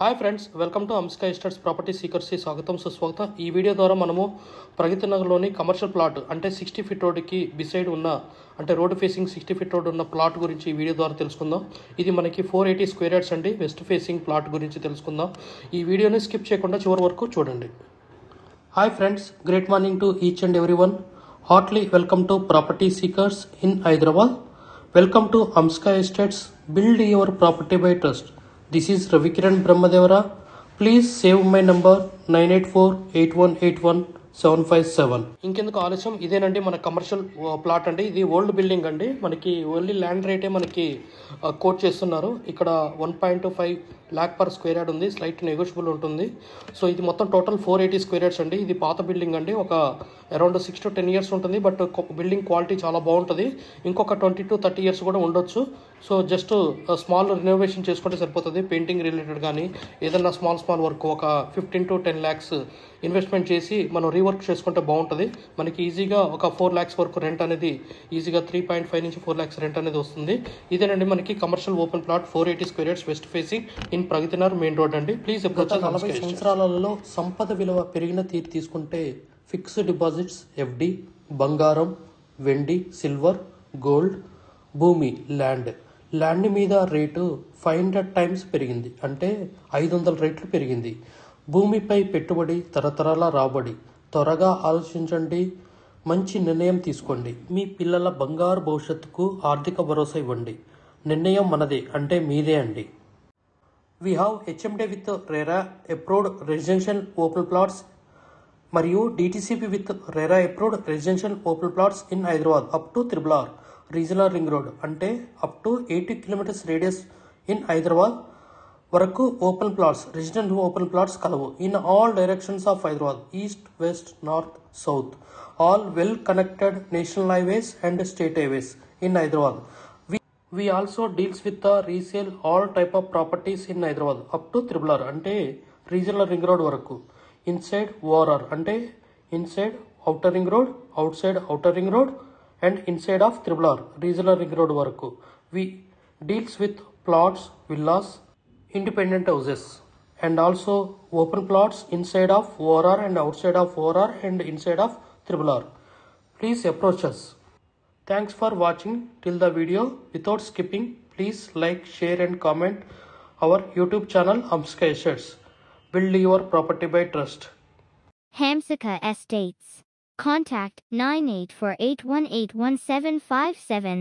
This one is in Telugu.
Hi friends, welcome to Amska estates property సీకర్స్కి స్వాగతం సుస్వాగతం. ఈ వీడియో ద్వారా మనము ప్రగతి నగర్లోని కమర్షియల్ ప్లాట్ అంటే 60 ఫీట్ రోడ్డుకి బిసైడ్ ఉన్న అంటే రోడ్ ఫేసింగ్ 60 ఫీట్ రోడ్ ఉన్న ప్లాట్ గురించి ఈ వీడియో ద్వారా తెలుసుకుందాం. ఇది మనకి 480 స్క్వేర్ యార్డ్స్ అండి. వెస్ట్ ఫేసింగ్ ప్లాట్ గురించి తెలుసుకుందాం. ఈ వీడియోని స్కిప్ చేయకుండా చివరి వరకు చూడండి. Hi friends, great morning to each and every one. Heartly welcome to property seekers in Hyderabad. Welcome to Amska estates, build your property by trust. This is Ravikiran Brahmadevara. Please save my number 9848181757. ఇంకెందుకు ఆలస్యం, ఇదేనండి మన కమర్షియల్ ప్లాట్ అండి. ఇది ఓల్డ్ బిల్డింగ్ అండి. మనకి ఓన్లీ ల్యాండ్ రేటే మనకి కోట్ చేస్తున్నారు. ఇక్కడ 1.25 lakh per స్క్వేర్ యార్డ్ ఉంది. స్లైట్ నెగోషియబుల్ ఉంటుంది. సో ఇది మొత్తం టోటల్ 480 స్క్వేర్ యార్డ్స్ అండి. ఇది పాత బిల్డింగ్ అండి. ఒక అరౌండ్ 6 to 10 years ఉంటుంది. బట్ బిల్డింగ్ క్వాలిటీ చాలా బాగుంటుంది. ఇంకొక 20 to 30 years కూడా ఉండొచ్చు. సో జస్ట్ స్మాల్ రినోవేషన్ చేసుకుంటే సరిపోతుంది. పెయింటింగ్ రిలేటెడ్ కానీ ఏదైనా స్మాల్ వర్క్ ఒక 15 to 10 lakhs ఇన్వెస్ట్మెంట్ చేసి మనం రీవర్క్ చేసుకుంటే బాగుంటుంది. మనకి ఈజీగా ఒక 4 lakhs వరకు రెంట్ అనేది ఈజీగా 3.5 నుంచి 4 lakhs రెంట్ అనేది వస్తుంది. ఇదేనండి మనకి commercial open plot 480 square yards west facing in Pragathinagar main road అండి. Please approach. 40 సంవత్సరాలలో సంపద విలువ పెరిగిన తీరు తీసుకుంటే ఫిక్స్డ్ డిపాజిట్స్, ఎఫ్డి, బంగారం, వెండి, సిల్వర్, గోల్డ్, భూమి, ల్యాండ్ మీద రేటు 500 times పెరిగింది. అంటే 500 రెట్లు పెరిగింది. భూమిపై పెట్టుబడి, తరతరాల రాబడి. త్వరగా ఆలోచించండి, మంచి నిర్ణయం తీసుకోండి. మీ పిల్లల బంగారు భవిష్యత్తుకు ఆర్థిక భరోసా ఇవ్వండి. నిర్ణయం మనదే, అంటే మీదే అండి. We have HMDA with RERA approved residential open plots మరియు DTCP with RERA approved residential open plots in Hyderabad up to RRR regional ring road. అంటే up to 80 kilometers radius in Hyderabad వరకు open plots, resident open plots కలవు. In all directions of Hyderabad, east, west, north, south. All well connected national highways and state highways in Hyderabad. We also deals with the resale all type of properties in Hyderabad up to RRR అంటే రీజనల్ రింగ్ రోడ్ వరకు. ఇన్సైడ్ ORR అంటే inside outer ring road, out side outer ring road and inside of RRR regional ring road వరకు. We deals with plots, villas, independent houses and also open plots inside of ORR and outside of ORR and inside of RRR. Please approach us. Thanks for watching till the video. Without skipping, please like, share and comment our YouTube channel Hamsika Estates. Build your property by trust. Hamsika Estates. Contact 9848181757.